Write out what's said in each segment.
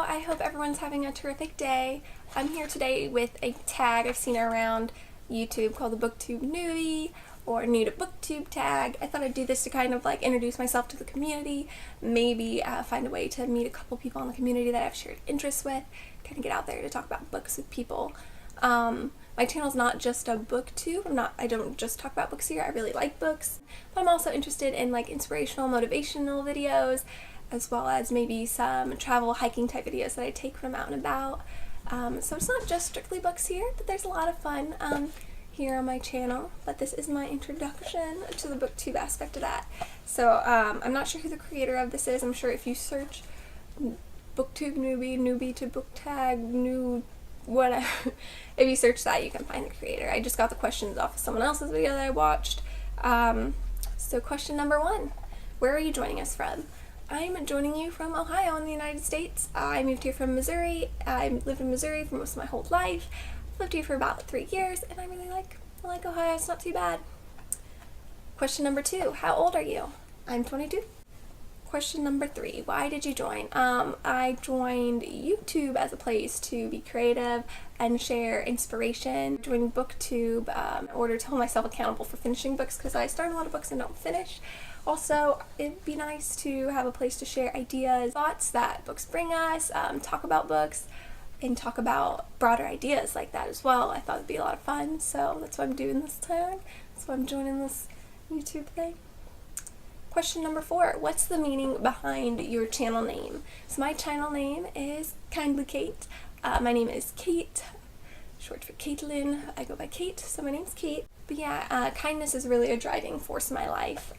I hope everyone's having a terrific day. I'm here today with a tag I've seen around YouTube called the Booktube Newbie or New to Booktube Tag. I thought I'd do this to kind of like introduce myself to the community, maybe find a way to meet a couple people in the community that I've shared interests with, kind of get out there to talk about books with people. My channel's not just a booktube. I don't just talk about books here. I really like books, but I'm also interested in like inspirational, motivational videos, as well as maybe some travel, hiking type videos that I take when I'm out and about. So it's not just strictly books here, but there's a lot of fun here on my channel. But this is my introduction to the booktube aspect of that. So I'm not sure who the creator of this is. I'm sure if you search Booktube Newbie to Book Tag, whatever, if you search that, you can find the creator. I just got the questions off of someone else's video that I watched. So question number 1, where are you joining us from? I'm joining you from Ohio in the United States. I moved here from Missouri. I lived in Missouri for most of my whole life. Lived here for about 3 years, and I really like Ohio. It's not too bad. Question number 2, how old are you? I'm 22. Question number 3, why did you join? I joined YouTube as a place to be creative and share inspiration. I joined Booktube in order to hold myself accountable for finishing books because I start a lot of books and don't finish. Also, it'd be nice to have a place to share ideas, thoughts that books bring us, talk about books, and talk about broader ideas like that as well. I thought it'd be a lot of fun, so that's why I'm doing this time. That's why I'm joining this YouTube thing. Question number 4, what's the meaning behind your channel name? So my channel name is Kindly Kate. My name is Kate, short for Caitlin. I go by Kate, so my name's Kate. But yeah, kindness is really a driving force in my life.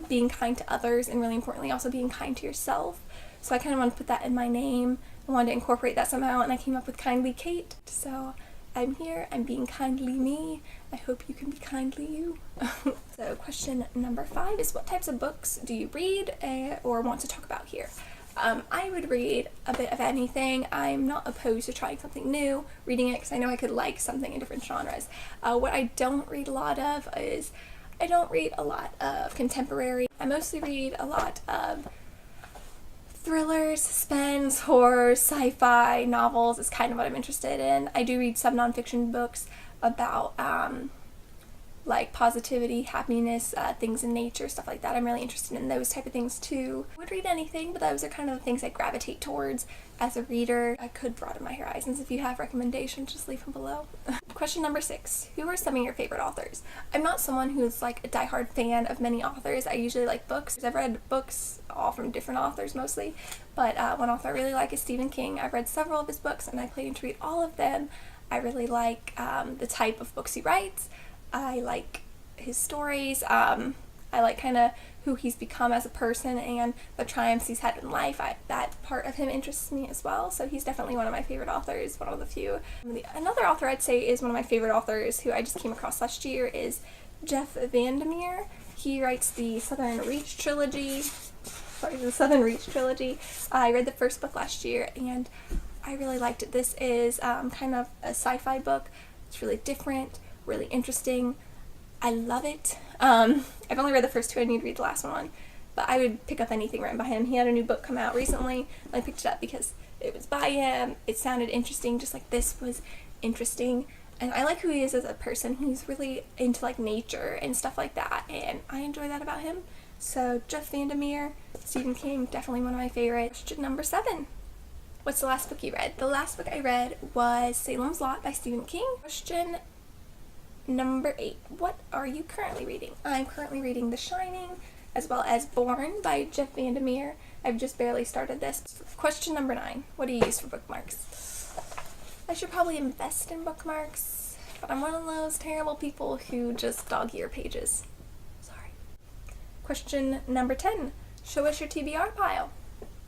Being kind to others, and really importantly also being kind to yourself. So I kind of want to put that in my name. I wanted to incorporate that somehow, and I came up with Kindly Kate. So I'm here, I'm being kindly me. I hope you can be kindly you. So question number 5 is, what types of books do you read or want to talk about here? I would read a bit of anything. I'm not opposed to trying something new, reading it, because I know I could like something in different genres. What I don't read a lot of is, I don't read a lot of contemporary. I mostly read a lot of thrillers, suspense, horror, sci-fi, novels is kind of what I'm interested in. I do read some nonfiction books about like positivity, happiness, things in nature, stuff like that. I'm really interested in those type of things too. I would read anything, but those are kind of the things I gravitate towards as a reader. I could broaden my horizons. If you have recommendations, just leave them below. Question number 6, who are some of your favorite authors? I'm not someone who's like a diehard fan of many authors. I usually like books. I've read books all from different authors mostly, but one author I really like is Stephen King. I've read several of his books and I plan to read all of them. I really like the type of books he writes. I like his stories. I like kind of who he's become as a person and the triumphs he's had in life. That part of him interests me as well, so he's definitely one of my favorite authors, one of the few. Another author I'd say is one of my favorite authors who I just came across last year is Jeff Vandermeer. He writes the Southern Reach trilogy. I read the first book last year and I really liked it. This is kind of a sci-fi book. It's really different, really interesting. I love it. I've only read the first 2. I need to read the last one, but I would pick up anything written by him. He had a new book come out recently, and I picked it up because it was by him. It sounded interesting, just like this was interesting, and I like who he is as a person. He's really into like nature and stuff like that, and I enjoy that about him. So Jeff Vandermeer, Stephen King, definitely one of my favorites. Question number 7. What's the last book you read? The last book I read was Salem's Lot by Stephen King. Question number 8. What are you currently reading? I'm currently reading The Shining, as well as Born by Jeff Vandermeer. I've just barely started this. Question number 9. What do you use for bookmarks? I should probably invest in bookmarks, but I'm one of those terrible people who just dog-ear pages. Sorry. Question number 10. Show us your TBR pile.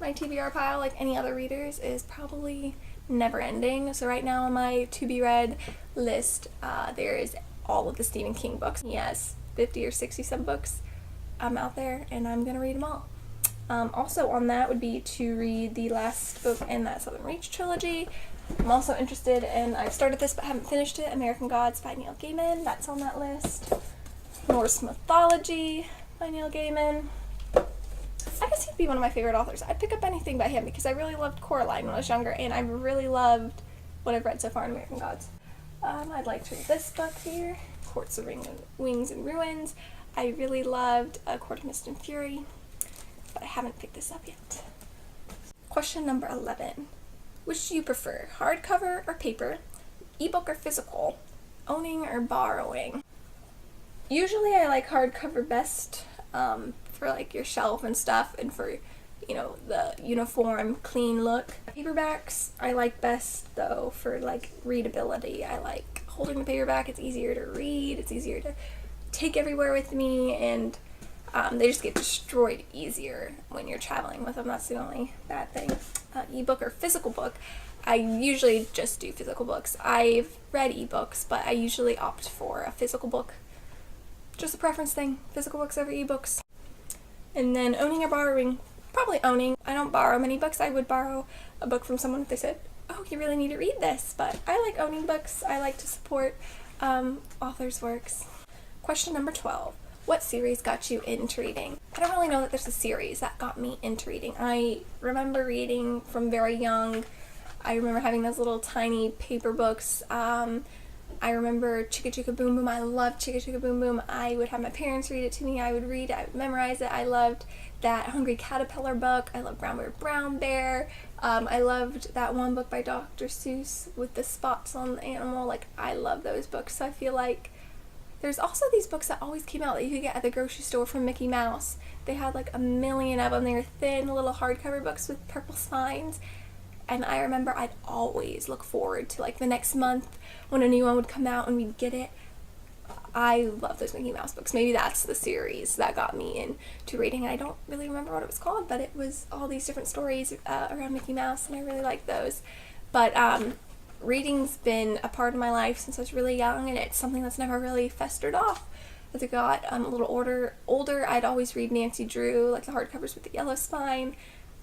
My TBR pile, like any other readers, is probably never ending. So right now on my to be read list, there is all of the Stephen King books. He has 50 or 60 some books out there, and I'm gonna read them all. Also on that would be to read the last book in that Southern Reach trilogy. I'm also interested in, I've started this but haven't finished it, American Gods by Neil Gaiman. That's on that list. Norse Mythology by Neil Gaiman. I guess he to be one of my favorite authors. I'd pick up anything by him because I really loved Coraline when I was younger, and I really loved what I've read so far in American Gods. I'd like to read this book here, Courts of Wings and Ruins. I really loved Court of Mist and Fury, but I haven't picked this up yet. Question number 11. Which do you prefer, hardcover or paper, ebook or physical, owning or borrowing? Usually I like hardcover best for like your shelf and stuff, and for, you know, the uniform, clean look. Paperbacks I like best though for like readability. I like holding the paperback. It's easier to read, it's easier to take everywhere with me, and they just get destroyed easier when you're traveling with them. That's the only bad thing. Ebook or physical book, I usually just do physical books. I've read ebooks, but I usually opt for a physical book. Just a preference thing, physical books over ebooks. And then owning or borrowing, probably owning. I don't borrow many books. I would borrow a book from someone if they said, oh, you really need to read this, but I like owning books. I like to support authors' works. Question number 12. What series got you into reading? I don't really know that there's a series that got me into reading. I remember reading from very young. I remember having those little tiny paper books. I remember Chicka Chicka Boom Boom. I loved Chicka Chicka Boom Boom. I would have my parents read it to me. I would read it. I would memorize it. I loved that Hungry Caterpillar book. I loved Brown Bear Brown Bear. I loved that one book by Dr. Seuss with the spots on the animal. Like, I love those books. So I feel like there's also these books that always came out that you could get at the grocery store from Mickey Mouse. They had like a million of them. They were thin little hardcover books with purple spines. And I remember I'd always look forward to like the next month when a new one would come out and we'd get it. I love those Mickey Mouse books. Maybe that's the series that got me into reading. I don't really remember what it was called, but it was all these different stories around Mickey Mouse, and I really liked those. But reading's been a part of my life since I was really young, and it's something that's never really festered off. As I got a little older, I'd always read Nancy Drew, like the hardcovers with the yellow spine.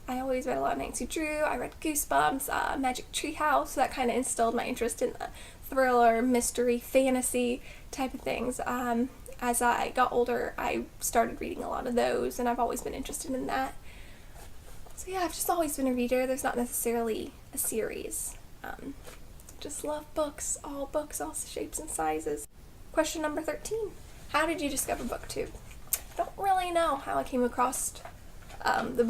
I always read a lot of Nancy Drew. I read Goosebumps, Magic Tree House, so that kind of instilled my interest in the thriller, mystery, fantasy type of things. As I got older, I started reading a lot of those, and I've always been interested in that. So yeah, I've just always been a reader. There's not necessarily a series. Just love books, all shapes and sizes. Question number 13. How did you discover Booktube? I don't really know how I came across the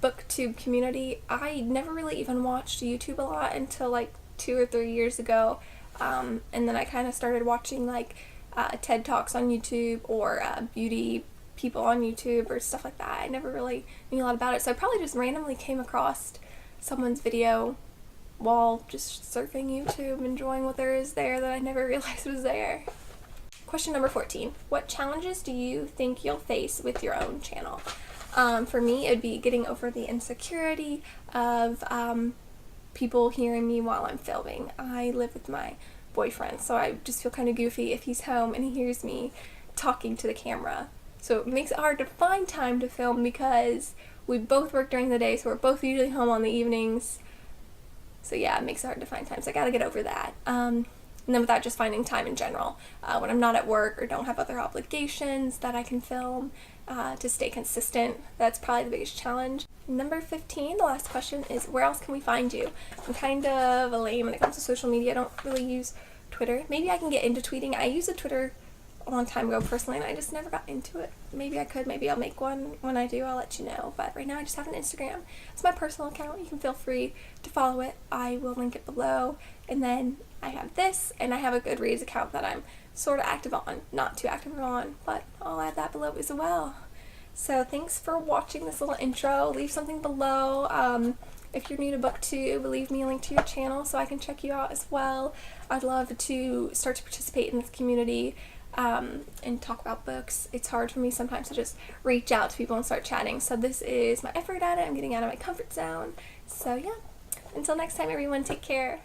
Booktube community. I never really even watched YouTube a lot until like 2 or 3 years ago, and then I kind of started watching like TED Talks on YouTube or beauty people on YouTube or stuff like that. I never really knew a lot about it, so I probably just randomly came across someone's video while just surfing YouTube, enjoying what there is there that I never realized was there. Question number 14. What challenges do you think you'll face with your own channel? For me, it'd be getting over the insecurity of people hearing me while I'm filming. I live with my boyfriend, so I just feel kind of goofy if he's home and he hears me talking to the camera. So it makes it hard to find time to film because we both work during the day, so we're both usually home on the evenings. So yeah, it makes it hard to find time, so I gotta get over that. And then with that, just finding time in general. When I'm not at work or don't have other obligations that I can film, to stay consistent, that's probably the biggest challenge. Number 15, the last question, is where else can we find you? I'm kind of a lame when it comes to social media. I don't really use Twitter. Maybe I can get into tweeting. I used a Twitter a long time ago personally, and I just never got into it. Maybe I could. Maybe I'll make one. When I do, I'll let you know. But right now I just have an Instagram. It's my personal account. You can feel free to follow it. I will link it below. And then I have this, and I have a Goodreads account that I'm sort of active on. Not too active on, but I'll add that below as well. So thanks for watching this little intro. Leave something below. If you're new to Booktube, leave me a link to your channel so I can check you out as well. I'd love to start to participate in this community and talk about books. It's hard for me sometimes to just reach out to people and start chatting, so this is my effort at it. I'm getting out of my comfort zone. So yeah, until next time everyone, take care.